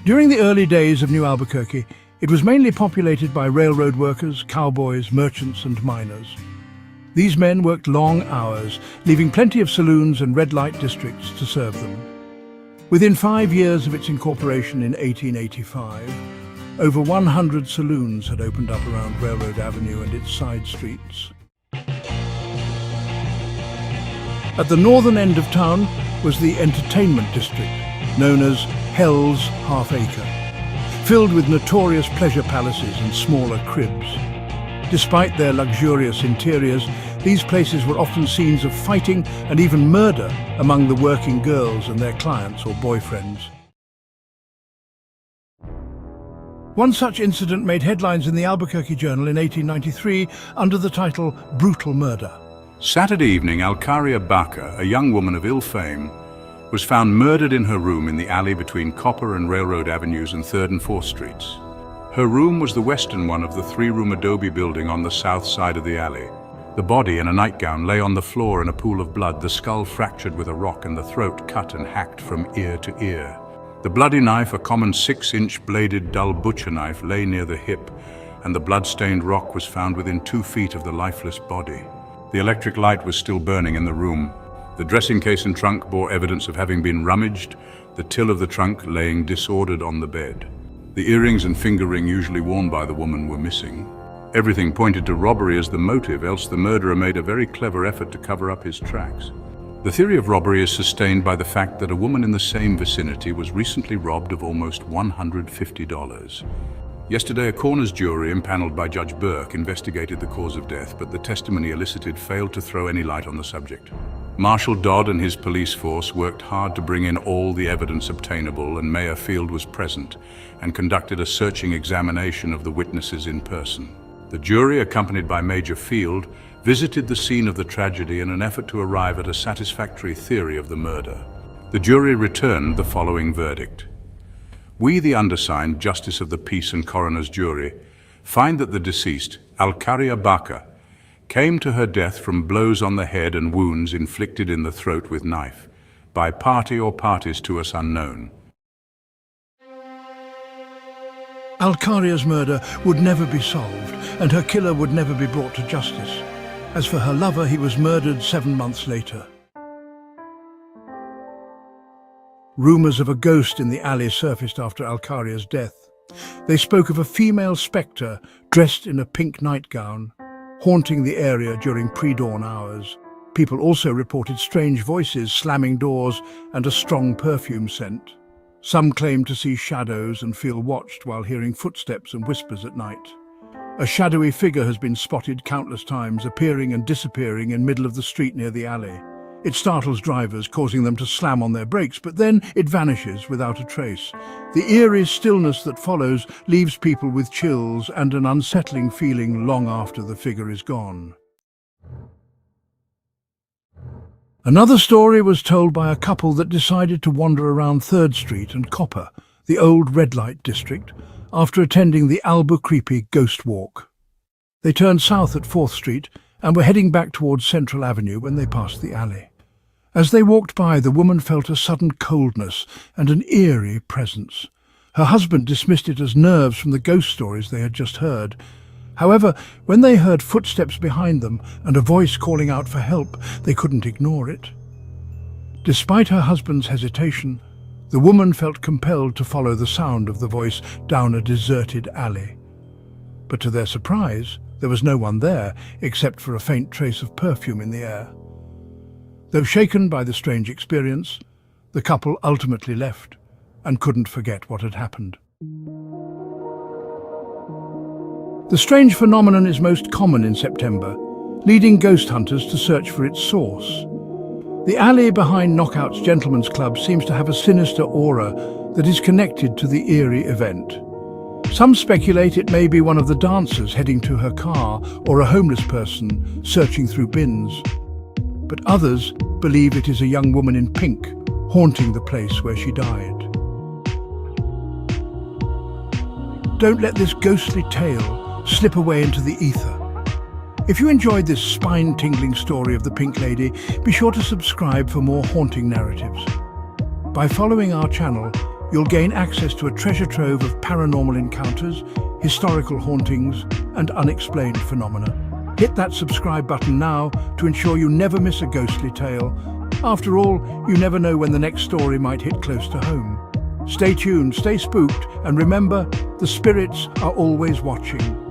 During the early days of New Albuquerque, it was mainly populated by railroad workers, cowboys, merchants and miners. These men worked long hours, leaving plenty of saloons and red light districts to serve them. Within 5 years of its incorporation in 1885, over 100 saloons had opened up around Railroad Avenue and its side streets. At the northern end of town was the entertainment district, known as Hell's Half Acre, filled with notorious pleasure palaces and smaller cribs. Despite their luxurious interiors, these places were often scenes of fighting and even murder among the working girls and their clients or boyfriends. One such incident made headlines in the Albuquerque Journal in 1893 under the title Brutal Murder. Saturday evening, Alcaria Baca, a young woman of ill fame, was found murdered in her room in the alley between Copper and Railroad Avenues and 3rd and 4th Streets. Her room was the western one of the 3-room adobe building on the south side of the alley. The body, in a nightgown, lay on the floor in a pool of blood, the skull fractured with a rock and the throat cut and hacked from ear to ear. The bloody knife, a common 6-inch bladed dull butcher knife, lay near the hip, and the blood-stained rock was found within 2 feet of the lifeless body. The electric light was still burning in the room. The dressing case and trunk bore evidence of having been rummaged, the till of the trunk laying disordered on the bed. The earrings and finger ring usually worn by the woman were missing. Everything pointed to robbery as the motive, else the murderer made a very clever effort to cover up his tracks. The theory of robbery is sustained by the fact that a woman in the same vicinity was recently robbed of almost $150. Yesterday, a coroner's jury, impaneled by Judge Burke, investigated the cause of death, but the testimony elicited failed to throw any light on the subject. Marshal Dodd and his police force worked hard to bring in all the evidence obtainable, and Mayor Field was present and conducted a searching examination of the witnesses in person. The jury, accompanied by Major Field, visited the scene of the tragedy in an effort to arrive at a satisfactory theory of the murder. The jury returned the following verdict. We, the undersigned, Justice of the Peace and Coroner's Jury, find that the deceased, Alcaria Baca, came to her death from blows on the head and wounds inflicted in the throat with knife, by party or parties to us unknown. Alcaria's murder would never be solved, and her killer would never be brought to justice. As for her lover, he was murdered 7 months later. Rumors of a ghost in the alley surfaced after Alcaria's death. They spoke of a female spectre dressed in a pink nightgown, haunting the area during pre-dawn hours. People also reported strange voices, slamming doors, and a strong perfume scent. Some claimed to see shadows and feel watched while hearing footsteps and whispers at night. A shadowy figure has been spotted countless times, appearing and disappearing in the middle of the street near the alley. It startles drivers, causing them to slam on their brakes, but then it vanishes without a trace. The eerie stillness that follows leaves people with chills and an unsettling feeling long after the figure is gone. Another story was told by a couple that decided to wander around 3rd Street and Copper, the old red light district, after attending the Albuquerque Ghost Walk. They turned south at 4th Street and were heading back towards Central Avenue when they passed the alley. As they walked by, the woman felt a sudden coldness and an eerie presence. Her husband dismissed it as nerves from the ghost stories they had just heard. However, when they heard footsteps behind them and a voice calling out for help, they couldn't ignore it. Despite her husband's hesitation, the woman felt compelled to follow the sound of the voice down a deserted alley. But to their surprise, there was no one there except for a faint trace of perfume in the air. Though shaken by the strange experience, the couple ultimately left and couldn't forget what had happened. The strange phenomenon is most common in September, leading ghost hunters to search for its source. The alley behind Knockout's Gentlemen's Club seems to have a sinister aura that is connected to the eerie event. Some speculate it may be one of the dancers heading to her car or a homeless person searching through bins. But others believe it is a young woman in pink haunting the place where she died. Don't let this ghostly tale slip away into the ether. If you enjoyed this spine-tingling story of the Pink Lady, be sure to subscribe for more haunting narratives. By following our channel, you'll gain access to a treasure trove of paranormal encounters, historical hauntings, and unexplained phenomena. Hit that subscribe button now to ensure you never miss a ghostly tale. After all, you never know when the next story might hit close to home. Stay tuned, stay spooked, and remember, the spirits are always watching.